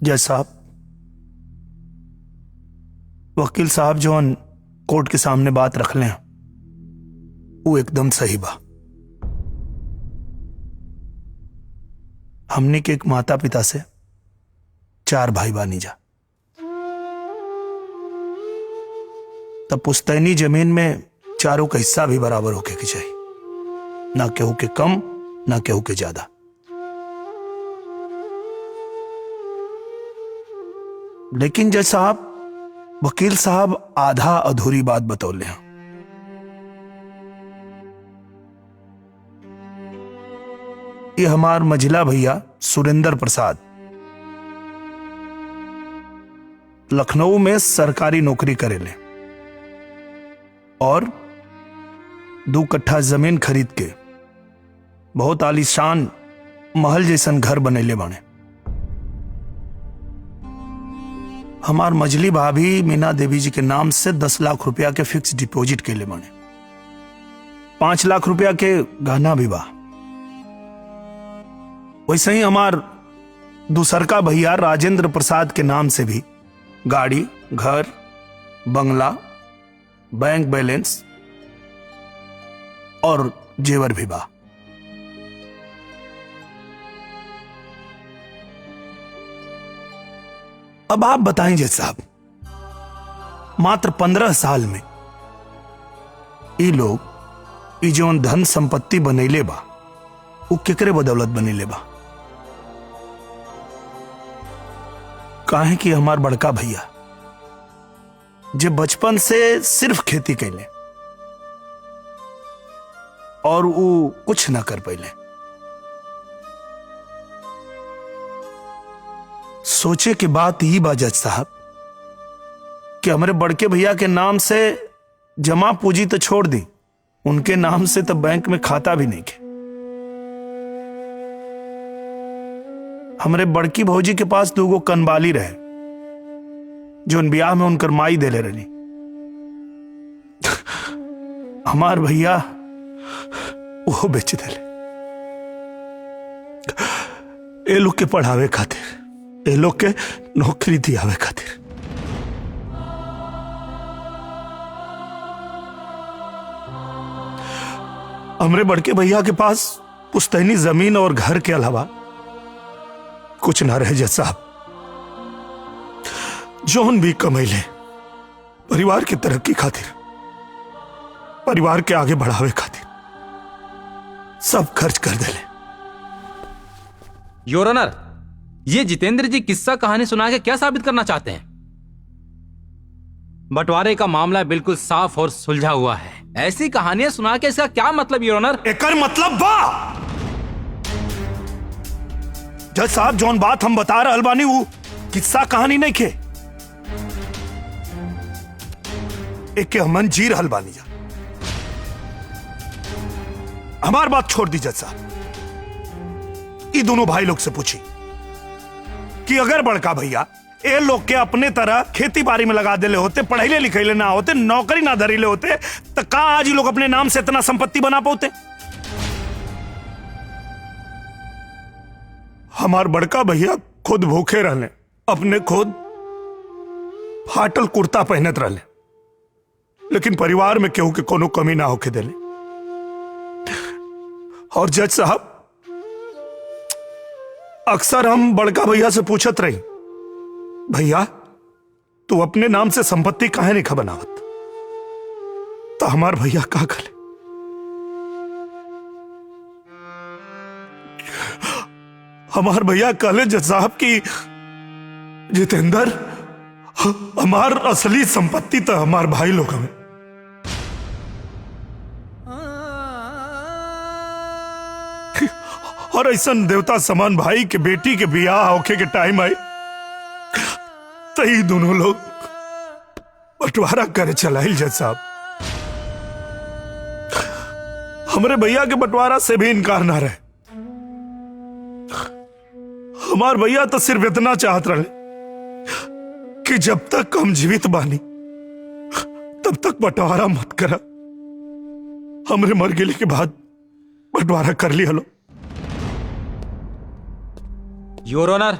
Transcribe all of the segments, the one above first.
जज साहब, वकील साहब जौन कोर्ट के सामने बात रख लें वो एकदम सही बा। हमने के एक माता पिता से 4 भाई बानी जा, तब पुश्तैनी जमीन में चारों का हिस्सा भी बराबर होके के चाहिए, ना केहू के कम ना केहू के ज्यादा। लेकिन जज साहब, वकील साहब आधा अधूरी बात बतौले हैं। ये हमार मझिला भैया सुरेंद्र प्रसाद लखनऊ में सरकारी नौकरी करेले और 2 कट्ठा जमीन खरीद के बहुत आलीशान महल जैसन घर बनैले बाने। हमार मझली भाभी मीना देवी जी के नाम से 10 लाख रुपया के फिक्स डिपॉजिट के ले बाने। 5 लाख रुपया के गहना भी बा। वैसे ही हमार दूसरका भैया राजेंद्र प्रसाद के नाम से भी गाड़ी, घर, बंगला, बैंक बैलेंस और जेवर भी बा। अब आप बताएं जज साहब, मात्र 15 साल में ये लोग ये जौन धन संपत्ति बनैले बा वो केकरे बदौलत बनैले बा? काहे कि हमार बड़का भैया जो बचपन से सिर्फ खेती कैले और वो कुछ ना कर पाइले। सोचे की बात ही बा जज साहब कि हमारे बड़के भैया के नाम से जमा पूंजी तो छोड़ दी, उनके नाम से तो बैंक में खाता भी नहीं के। हमारे बड़की भौजी के पास 2 कनबाली रहे जो ब्याह में उनकर माई देले रही। हमार भैया वो बेच देले ए लोग के पढ़ावे खातिर, ए लोग के नौकरी दियावे खातिर। हमरे बड़के भैया के पास पुश्तैनी जमीन और घर के अलावा कुछ ना रहे जज साहब। जौन भी कमैले परिवार की तरक्की खातिर, परिवार के आगे बढ़ावे खातिर सब खर्च कर देले। योर ऑनर, ये जितेंद्र जी किस्सा कहानी सुना के क्या साबित करना चाहते हैं? बंटवारे का मामला बिल्कुल साफ और सुलझा हुआ है। ऐसी कहानियां सुना के इसका क्या मतलब योर ऑनर? एकर मतलब बा जज साहब, जौन बात हम बता रहल बानी वो किस्सा कहानी नहीं खे, एक के हमन जी रहल बानी जा। हमार बात छोड़ दी जज साहब, ये दोनों भाई लोग से पूछी कि अगर बड़का भैया ए लोग के अपने तरह खेती बाड़ी में लगा देले होते, पढ़ैले लिखैले ना होते, नौकरी ना धरीले होते, तो का आज ये लोग अपने नाम से इतना संपत्ति बना पाते? हमार बड़का भैया खुद भूखे रहले, अपने खुद फाटल कुर्ता पहनत रहले, लेकिन परिवार में केहू के कोनो कमी ना होके देले। और जज साहब, अक्सर हम बड़का भैया से पूछत रही, भैया तू अपने नाम से संपत्ति काहे नहीं बनावत? तो हमार भैया का खले, हमार भैया कहले जज साहब की जितेंद्र, हमार असली संपत्ति तो हमार भाई लोग हमें। और ऐसा देवता समान भाई के बेटी के बियाह होके के टाइम आए तो ही दोनों लोग बंटवारा करे चलाइल जज साहब। हमारे भैया के बंटवारा से भी इनकार ना रहे। हमार भैया तो सिर्फ इतना चाहत रहे कि जब तक हम जीवित बानी तब तक बंटवारा मत करा, हमरे मर गेले के बाद बंटवारा कर लिया लो। योर ऑनर,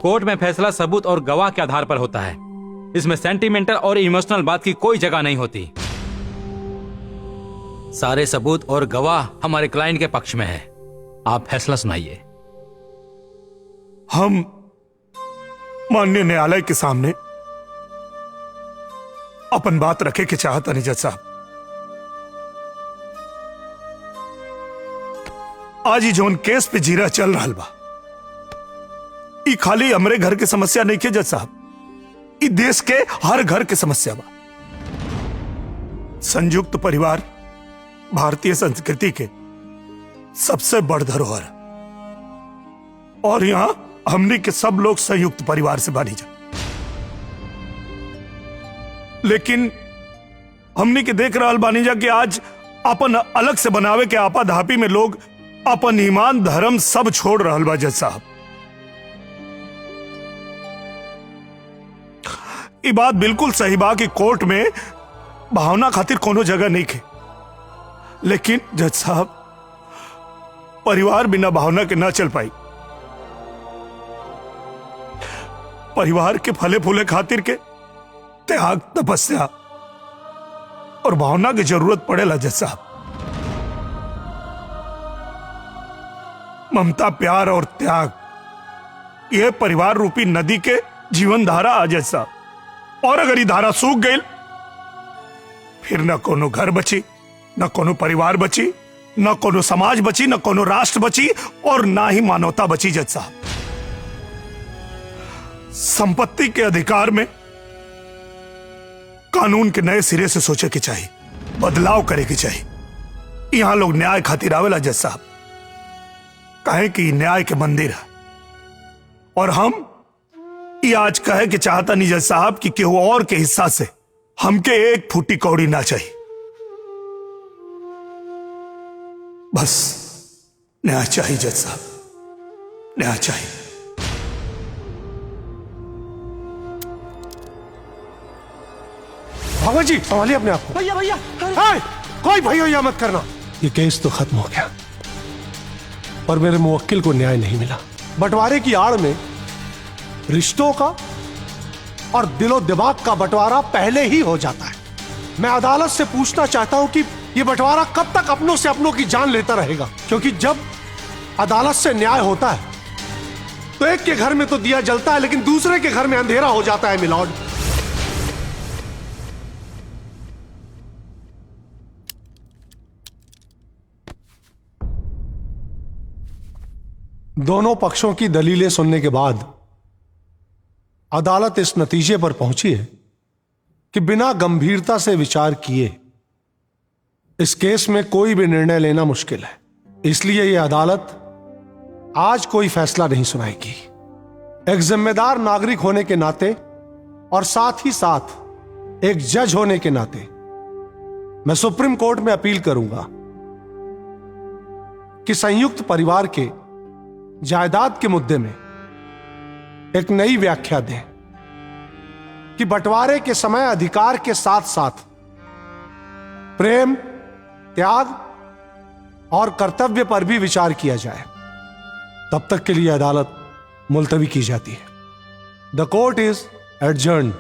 कोर्ट में फैसला सबूत और गवाह के आधार पर होता है। इसमें सेंटिमेंटल और इमोशनल बात की कोई जगह नहीं होती। सारे सबूत और गवाह हमारे क्लाइंट के पक्ष में है। आप फैसला सुनाइए। हम माननीय न्यायालय के सामने अपन बात रखे के चाहता नहीं जज साहब। आज ही जोन केस पे जीरा चल रहा बा, ई खाली हमरे घर के समस्या नहीं के जज साहब, ई देश के हर घर के समस्या बा। संयुक्त परिवार भारतीय संस्कृति के सबसे बड़ धरोहर है और यहां हमने के सब लोग संयुक्त परिवार से बनी जा। लेकिन हमने के देख रहा बानी जा कि आज अपन अलग से बनावे के आपा धापी में लोग अपन ईमान धर्म सब छोड़ रहा बा जज साहब। ये बात बिल्कुल सही बा कि कोर्ट में भावना खातिर कोनो जगह नहीं खे, लेकिन जज साहब परिवार बिना भावना के ना चल पाई। परिवार के फले फूले खातिर के त्याग, तपस्या और भावना की जरूरत पड़ेला जज साहब। ममता, प्यार और त्याग, यह परिवार रूपी नदी के जीवन धारा आ जज साहब। और अगर ये धारा सूख गई फिर न कोनो घर बची, न कोनो परिवार बची, न कोनो समाज बची, न कोनो राष्ट्र बची और ना ही मानवता बची जज साहब। संपत्ति के अधिकार में कानून के नए सिरे से सोचे के चाहिए, बदलाव करे के चाहिए। यहां लोग न्याय खातिर आवेला जज साहब, कहे कि न्याय के मंदिर है। और हम ये आज कहे कि चाहता नहीं जज साहब कि केहू और के हिस्सा से हमके एक फूटी कौड़ी ना चाहिए। बस न्याय चाहिए जज साहब, न्याय चाहिए। भगवत जी संभालिए अपने आप को। भैया भैया कोई भैया मत करना। ये केस तो खत्म हो गया, पर मेरे मुवक्किल को न्याय नहीं मिला। बंटवारे की आड़ में रिश्तों का और दिलो दिमाग का बंटवारा पहले ही हो जाता है। मैं अदालत से पूछना चाहता हूं कि यह बंटवारा कब तक अपनों से अपनों की जान लेता रहेगा, क्योंकि जब अदालत से न्याय होता है तो एक के घर में तो दिया जलता है, लेकिन दूसरे के घर में अंधेरा हो जाता है मिलॉर्ड। दोनों पक्षों की दलीलें सुनने के बाद अदालत इस नतीजे पर पहुंची है कि बिना गंभीरता से विचार किए इस केस में कोई भी निर्णय लेना मुश्किल है। इसलिए यह अदालत आज कोई फैसला नहीं सुनाएगी। एक जिम्मेदार नागरिक होने के नाते और साथ ही साथ एक जज होने के नाते मैं सुप्रीम कोर्ट में अपील करूंगा कि संयुक्त परिवार के जायदाद के मुद्दे में एक नई व्याख्या दें कि बंटवारे के समय अधिकार के साथ साथ प्रेम, त्याग और कर्तव्य पर भी विचार किया जाए। तब तक के लिए अदालत मुलतवी की जाती है। द कोर्ट इज एडजर्न्ड।